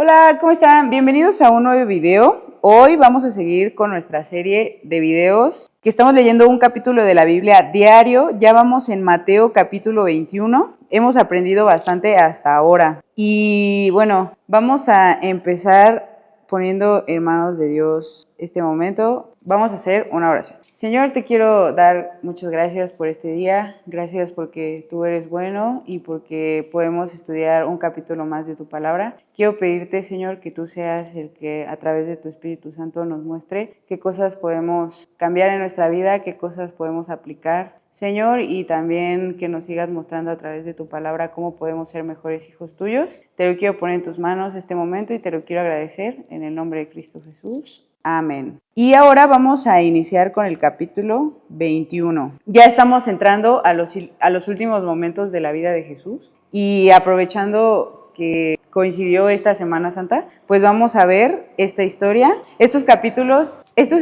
Hola, ¿cómo están? Bienvenidos a un nuevo video. Hoy vamos a seguir con nuestra serie de videos que estamos leyendo un capítulo de la Biblia diario. Ya vamos en Mateo capítulo 21. Hemos aprendido bastante hasta ahora. Y bueno, vamos a empezar poniendo en manos de Dios este momento. Vamos a hacer una oración. Señor, te quiero dar muchas gracias por este día. Gracias porque tú eres bueno y porque podemos estudiar un capítulo más de tu palabra. Quiero pedirte, Señor, que tú seas el que a través de tu Espíritu Santo nos muestre qué cosas podemos cambiar en nuestra vida, qué cosas podemos aplicar, Señor, y también que nos sigas mostrando a través de tu palabra cómo podemos ser mejores hijos tuyos. Te lo quiero poner en tus manos este momento y te lo quiero agradecer en el nombre de Cristo Jesús. Amén. Y ahora vamos a iniciar con el capítulo 21. Ya estamos entrando a los últimos momentos de la vida de Jesús y aprovechando que coincidió esta Semana Santa, pues vamos a ver esta historia. Estos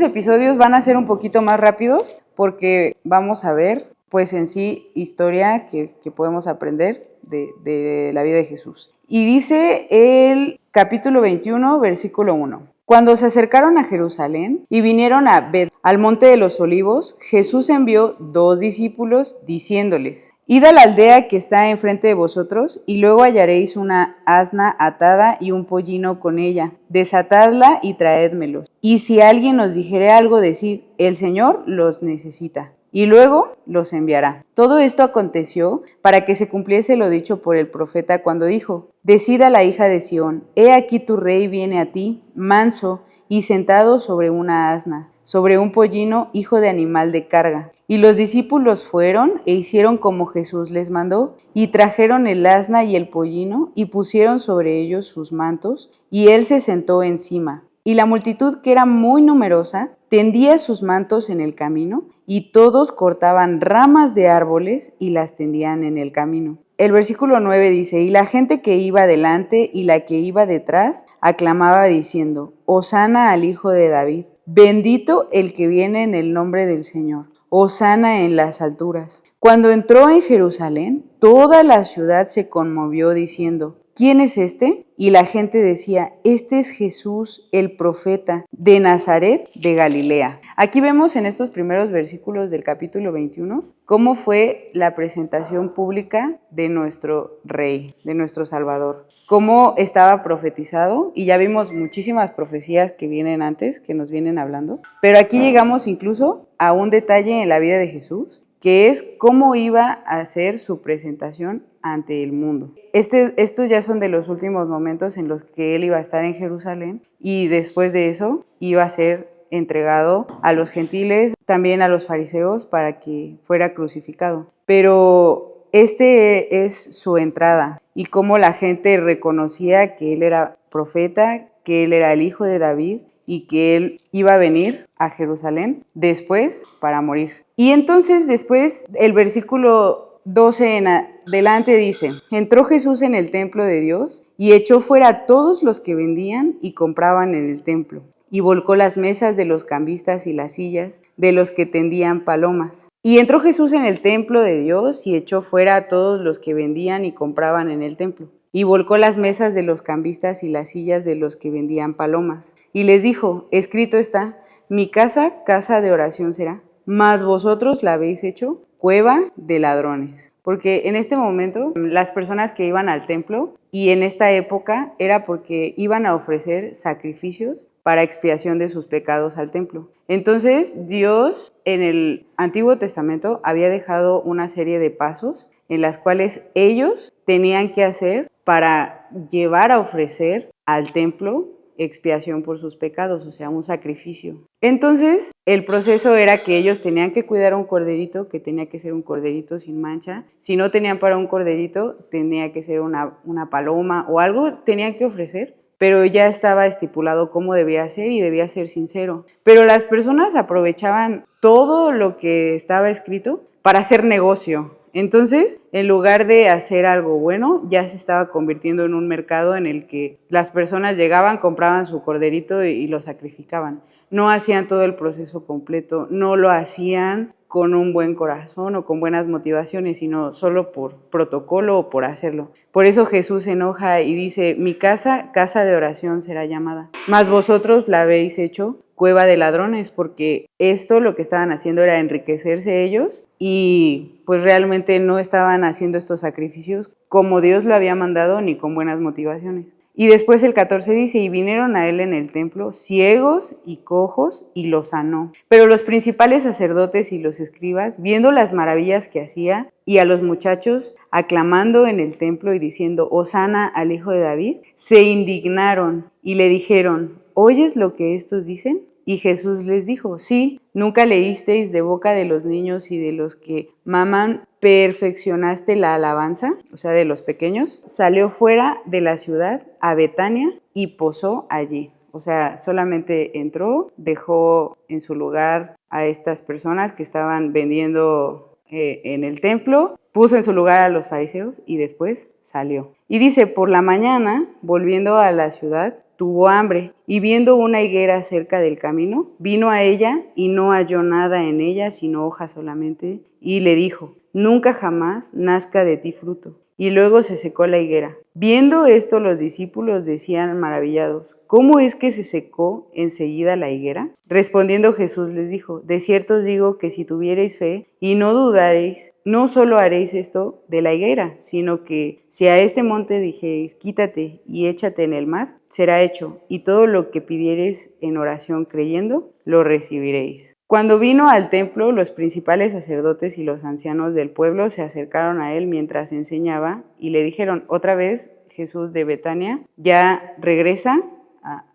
episodios van a ser un poquito más rápidos porque vamos a ver pues en sí historia que podemos aprender de la vida de Jesús. Y dice el capítulo 21, versículo 1. Cuando se acercaron a Jerusalén y vinieron a al monte de los olivos, Jesús envió 2 discípulos diciéndoles: Id a la aldea que está enfrente de vosotros y luego hallaréis una asna atada y un pollino con ella. Desatadla y traédmelos. Y si alguien os dijere algo, decid: el Señor los necesita. Y luego los enviará. Todo esto aconteció para que se cumpliese lo dicho por el profeta cuando dijo: Decid a la hija de Sión: he aquí tu rey viene a ti, manso y sentado sobre una asna, sobre un pollino, hijo de animal de carga. Y los discípulos fueron e hicieron como Jesús les mandó, y trajeron el asna y el pollino, y pusieron sobre ellos sus mantos, y él se sentó encima. Y la multitud, que era muy numerosa, tendía sus mantos en el camino, y todos cortaban ramas de árboles y las tendían en el camino. El versículo 9 dice: y la gente que iba delante y la que iba detrás aclamaba diciendo: Hosana al Hijo de David, bendito el que viene en el nombre del Señor, hosana en las alturas. Cuando entró en Jerusalén, toda la ciudad se conmovió diciendo: ¿quién es este? Y la gente decía: este es Jesús, el profeta de Nazaret de Galilea. Aquí vemos en estos primeros versículos del capítulo 21 cómo fue la presentación pública de nuestro Rey, de nuestro Salvador. Cómo estaba profetizado, y ya vimos muchísimas profecías que vienen antes, que nos vienen hablando, pero aquí llegamos incluso a un detalle en la vida de Jesús, que es cómo iba a ser su presentación ante el mundo. Estos ya son de los últimos momentos en los que él iba a estar en Jerusalén, y después de eso iba a ser entregado a los gentiles, también a los fariseos, para que fuera crucificado. Pero este es su entrada, y cómo la gente reconocía que él era profeta, que él era el hijo de David, y que él iba a venir a Jerusalén después para morir. Y entonces después el versículo 12 en adelante dice: entró Jesús en el templo de Dios y echó fuera a todos los que vendían y compraban en el templo, y volcó las mesas de los cambistas y las sillas de los que tendían palomas. Y entró Jesús en el templo de Dios y echó fuera a todos los que vendían y compraban en el templo, y volcó las mesas de los cambistas y las sillas de los que vendían palomas. Y les dijo: escrito está: mi casa, casa de oración será, mas vosotros la habéis hecho cueva de ladrones. Porque en este momento las personas que iban al templo, y en esta época era porque iban a ofrecer sacrificios para expiación de sus pecados al templo. Entonces Dios en el Antiguo Testamento había dejado una serie de pasos en las cuales ellos tenían que hacer para llevar a ofrecer al templo expiación por sus pecados, o sea, un sacrificio. Entonces, el proceso era que ellos tenían que cuidar a un corderito, que tenía que ser un corderito sin mancha. Si no tenían para un corderito, tenía que ser una paloma o algo tenían que ofrecer, pero ya estaba estipulado cómo debía ser y debía ser sincero. Pero las personas aprovechaban todo lo que estaba escrito para hacer negocio. Entonces, en lugar de hacer algo bueno, ya se estaba convirtiendo en un mercado en el que las personas llegaban, compraban su corderito y lo sacrificaban. No hacían todo el proceso completo, no lo hacían con un buen corazón o con buenas motivaciones, sino solo por protocolo o por hacerlo. Por eso Jesús se enoja y dice, mi casa, casa de oración será llamada, mas vosotros la habéis hecho cueva de ladrones, porque esto lo que estaban haciendo era enriquecerse ellos y pues realmente no estaban haciendo estos sacrificios como Dios lo había mandado ni con buenas motivaciones. Y después el 14 dice, y vinieron a él en el templo ciegos y cojos y los sanó. Pero los principales sacerdotes y los escribas, viendo las maravillas que hacía, y a los muchachos aclamando en el templo y diciendo, Hosana al hijo de David, se indignaron y le dijeron, ¿oyes lo que estos dicen? Y Jesús les dijo, sí, nunca leísteis de boca de los niños y de los que maman, perfeccionaste la alabanza, o sea, de los pequeños. Salió fuera de la ciudad a Betania y posó allí. O sea, solamente entró, dejó en su lugar a estas personas que estaban vendiendo en el templo, puso en su lugar a los fariseos y después salió. Y dice, por la mañana, volviendo a la ciudad, tuvo hambre y viendo una higuera cerca del camino, vino a ella y no halló nada en ella sino hojas solamente y le dijo, nunca jamás nazca de ti fruto. Y luego se secó la higuera. Viendo esto los discípulos decían maravillados, ¿cómo es que se secó enseguida la higuera? Respondiendo Jesús les dijo, de cierto os digo que si tuviereis fe y no dudareis, no solo haréis esto de la higuera, sino que si a este monte dijereis, quítate y échate en el mar, será hecho, y todo lo que pidiereis en oración creyendo, lo recibiréis. Cuando vino al templo, los principales sacerdotes y los ancianos del pueblo se acercaron a él mientras enseñaba y le dijeron, otra vez Jesús de Betania ya regresa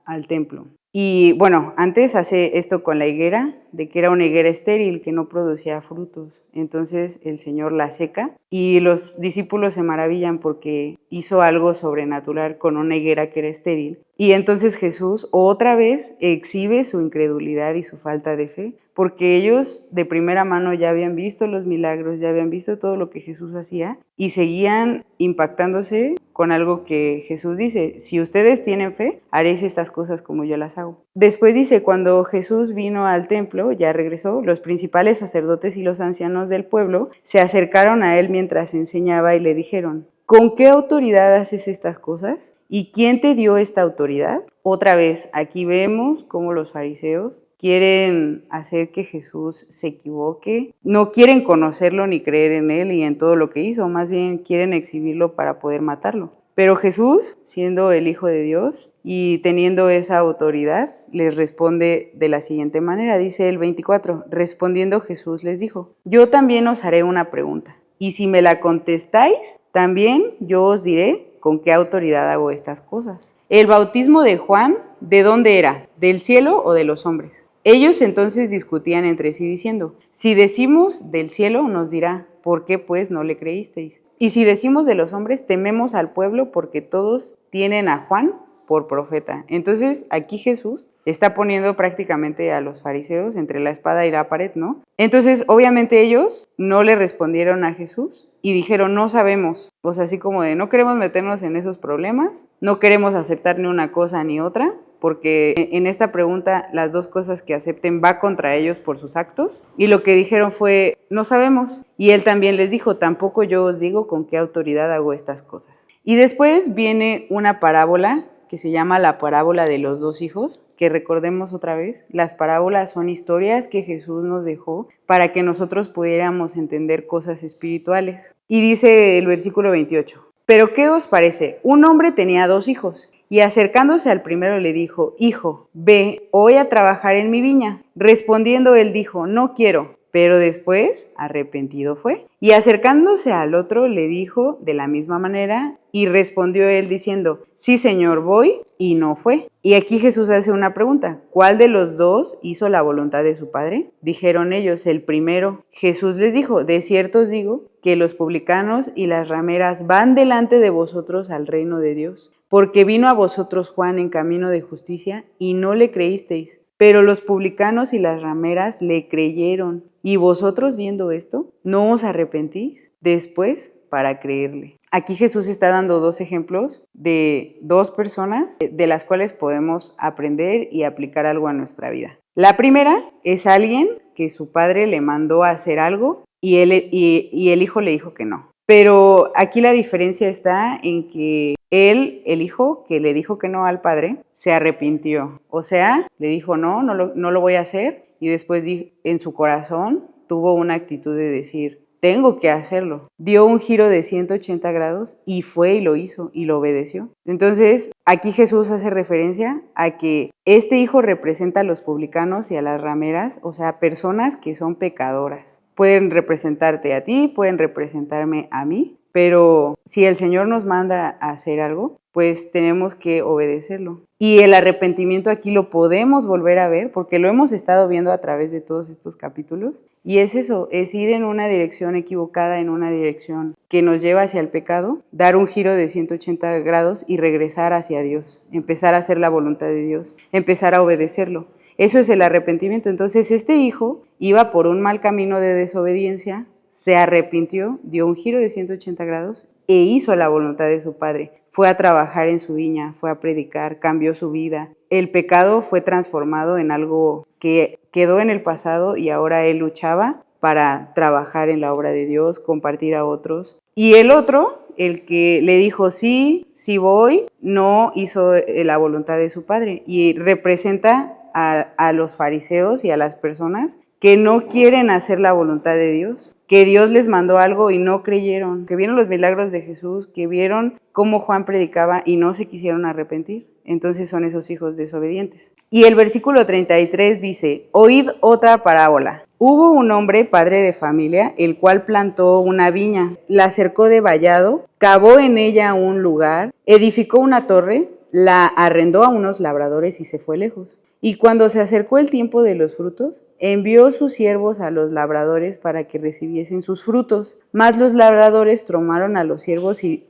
al templo. Y bueno, antes hace esto con la higuera, de que era una higuera estéril que no producía frutos. Entonces el Señor la seca y los discípulos se maravillan porque hizo algo sobrenatural con una higuera que era estéril. Y entonces Jesús otra vez exhibe su incredulidad y su falta de fe, porque ellos de primera mano ya habían visto los milagros, ya habían visto todo lo que Jesús hacía y seguían impactándose con algo que Jesús dice, si ustedes tienen fe, haréis estas cosas como yo las hago. Después dice, cuando Jesús vino al templo, ya regresó, los principales sacerdotes y los ancianos del pueblo se acercaron a él mientras enseñaba y le dijeron, ¿con qué autoridad haces estas cosas? ¿Y quién te dio esta autoridad? Otra vez, aquí vemos cómo los fariseos quieren hacer que Jesús se equivoque, no quieren conocerlo ni creer en él y en todo lo que hizo, más bien quieren exhibirlo para poder matarlo. Pero Jesús, siendo el Hijo de Dios y teniendo esa autoridad, les responde de la siguiente manera, dice el 24, respondiendo Jesús les dijo, yo también os haré una pregunta, y si me la contestáis, también yo os diré con qué autoridad hago estas cosas. El bautismo de Juan, ¿de dónde era? ¿Del cielo o de los hombres? Ellos entonces discutían entre sí diciendo, si decimos del cielo, nos dirá, ¿por qué pues no le creísteis? Y si decimos de los hombres, tememos al pueblo porque todos tienen a Juan por profeta. Entonces aquí Jesús está poniendo prácticamente a los fariseos entre la espada y la pared, ¿no? Entonces obviamente ellos no le respondieron a Jesús y dijeron, no sabemos. O sea, así como de, no queremos meternos en esos problemas, no queremos aceptar ni una cosa ni otra, porque en esta pregunta las dos cosas que acepten va contra ellos por sus actos. Y lo que dijeron fue, no sabemos. Y él también les dijo, tampoco yo os digo con qué autoridad hago estas cosas. Y después viene una parábola que se llama la parábola de los dos hijos, que recordemos otra vez, las parábolas son historias que Jesús nos dejó para que nosotros pudiéramos entender cosas espirituales. Y dice el versículo 28, ¿pero qué os parece? Un hombre tenía dos hijos, y acercándose al primero le dijo, hijo, ve hoy a trabajar en mi viña. Respondiendo él dijo, no quiero. Pero después arrepentido fue. Y acercándose al otro le dijo de la misma manera y respondió él diciendo, sí señor, voy, y no fue. Y aquí Jesús hace una pregunta, ¿cuál de los dos hizo la voluntad de su padre? Dijeron ellos, el primero. Jesús les dijo, de cierto os digo que los publicanos y las rameras van delante de vosotros al reino de Dios, porque vino a vosotros Juan en camino de justicia y no le creísteis. Pero los publicanos y las rameras le creyeron. ¿Y vosotros viendo esto, no os arrepentís después para creerle? aquí Jesús está dando dos ejemplos de dos personas de las cuales podemos aprender y aplicar algo a nuestra vida. La primera es alguien que su padre le mandó a hacer algo y el hijo le dijo que no. Pero aquí la diferencia está en que él, el hijo que le dijo que no al padre, se arrepintió. O sea, le dijo no lo voy a hacer, y después en su corazón tuvo una actitud de decir, tengo que hacerlo. Dio un giro de 180 grados y fue y lo hizo y lo obedeció. Entonces, aquí Jesús hace referencia a que este hijo representa a los publicanos y a las rameras, o sea, personas que son pecadoras. Pueden representarte a ti, pueden representarme a mí, pero si el Señor nos manda a hacer algo, pues tenemos que obedecerlo. Y el arrepentimiento aquí lo podemos volver a ver, porque lo hemos estado viendo a través de todos estos capítulos, y es eso, es ir en una dirección equivocada, en una dirección que nos lleva hacia el pecado, dar un giro de 180 grados y regresar hacia Dios, empezar a hacer la voluntad de Dios, empezar a obedecerlo. Eso es el arrepentimiento. Entonces este hijo iba por un mal camino de desobediencia, se arrepintió, dio un giro de 180 grados e hizo la voluntad de su padre. Fue a trabajar en su viña, fue a predicar, cambió su vida. El pecado fue transformado en algo que quedó en el pasado y ahora él luchaba para trabajar en la obra de Dios, compartir a otros. Y el otro, el que le dijo sí voy, no hizo la voluntad de su padre y representa a los fariseos y a las personas que no quieren hacer la voluntad de Dios, que Dios les mandó algo y no creyeron, que vieron los milagros de Jesús, que vieron cómo Juan predicaba y no se quisieron arrepentir. Entonces son esos hijos desobedientes. Y el versículo 33 dice, oíd otra parábola. Hubo un hombre, padre de familia, el cual plantó una viña, la cercó de vallado, cavó en ella un lugar, edificó una torre, la arrendó a unos labradores y se fue lejos. Y cuando se acercó el tiempo de los frutos, envió sus siervos a los labradores para que recibiesen sus frutos. Mas los labradores tomaron a los siervos y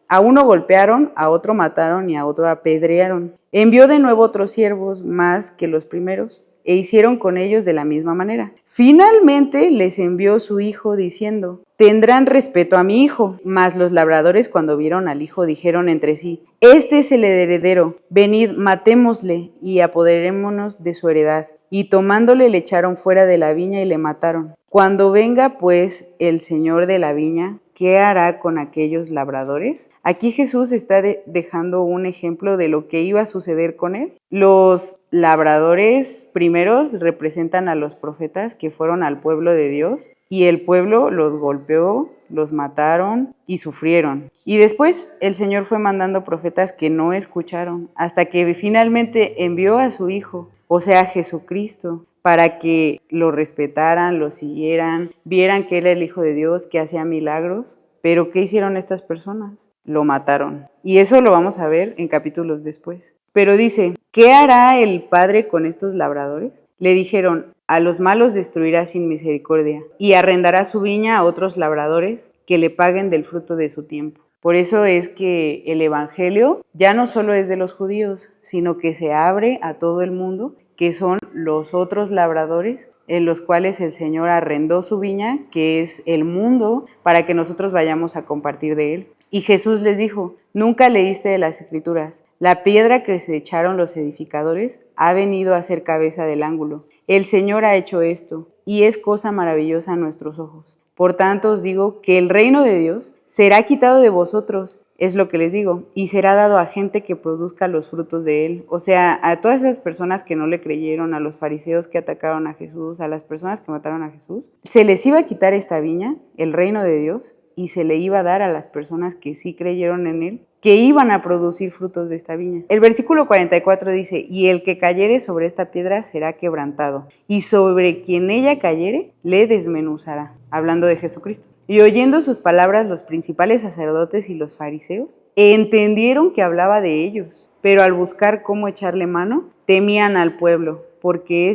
a uno golpearon, a otro mataron y a otro apedrearon. Envió de nuevo otros siervos más que los primeros, e hicieron con ellos de la misma manera. Finalmente les envió su hijo diciendo, tendrán respeto a mi hijo. Mas los labradores, cuando vieron al hijo, dijeron entre sí, este es el heredero, venid, matémosle y apoderémonos de su heredad. Y tomándole le echaron fuera de la viña y le mataron. Cuando venga pues el señor de la viña, ¿qué hará con aquellos labradores? Aquí Jesús está dejando un ejemplo de lo que iba a suceder con él. Los labradores primeros representan a los profetas que fueron al pueblo de Dios y el pueblo los golpeó, los mataron y sufrieron. Y después el Señor fue mandando profetas que no escucharon hasta que finalmente envió a su Hijo, o sea, Jesucristo, para que lo respetaran, lo siguieran, vieran que era el Hijo de Dios, que hacía milagros. Pero ¿qué hicieron estas personas? Lo mataron. Y eso lo vamos a ver en capítulos después. Pero dice, ¿qué hará el Padre con estos labradores? Le dijeron, a los malos destruirá sin misericordia y arrendará su viña a otros labradores que le paguen del fruto de su tiempo. Por eso es que el Evangelio ya no solo es de los judíos, sino que se abre a todo el mundo, que son los otros labradores en los cuales el Señor arrendó su viña, que es el mundo, para que nosotros vayamos a compartir de él. Y Jesús les dijo, ¿nunca leíste de las Escrituras? La piedra que se echaron los edificadores ha venido a ser cabeza del ángulo. El Señor ha hecho esto, y es cosa maravillosa a nuestros ojos. Por tanto os digo que el reino de Dios será quitado de vosotros, es lo que les digo, y será dado a gente que produzca los frutos de él. O sea, a todas esas personas que no le creyeron, a los fariseos que atacaron a Jesús, a las personas que mataron a Jesús, se les iba a quitar esta viña, el reino de Dios, y se le iba a dar a las personas que sí creyeron en él, que iban a producir frutos de esta viña. El versículo 44 dice, y el que cayere sobre esta piedra será quebrantado, y sobre quien ella cayere le desmenuzará. Hablando de Jesucristo. Y oyendo sus palabras los principales sacerdotes y los fariseos, entendieron que hablaba de ellos, pero al buscar cómo echarle mano, temían al pueblo, porque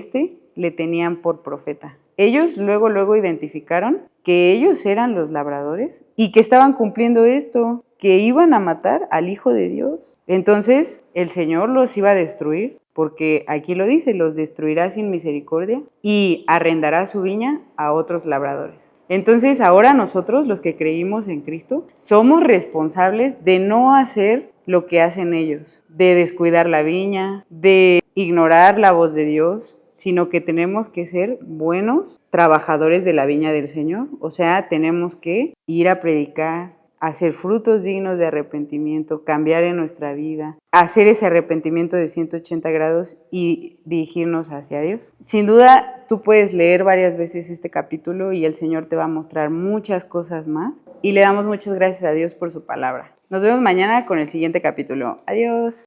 le tenían por profeta. Ellos luego identificaron que ellos eran los labradores y que estaban cumpliendo esto, que iban a matar al Hijo de Dios. Entonces el Señor los iba a destruir porque aquí lo dice, los destruirá sin misericordia y arrendará su viña a otros labradores. Entonces ahora nosotros, los que creímos en Cristo, somos responsables de no hacer lo que hacen ellos, de descuidar la viña, de ignorar la voz de Dios, sino que tenemos que ser buenos trabajadores de la viña del Señor. O sea, tenemos que ir a predicar, hacer frutos dignos de arrepentimiento, cambiar en nuestra vida, hacer ese arrepentimiento de 180 grados y dirigirnos hacia Dios. Sin duda, tú puedes leer varias veces este capítulo y el Señor te va a mostrar muchas cosas más. Y le damos muchas gracias a Dios por su palabra. Nos vemos mañana con el siguiente capítulo. Adiós.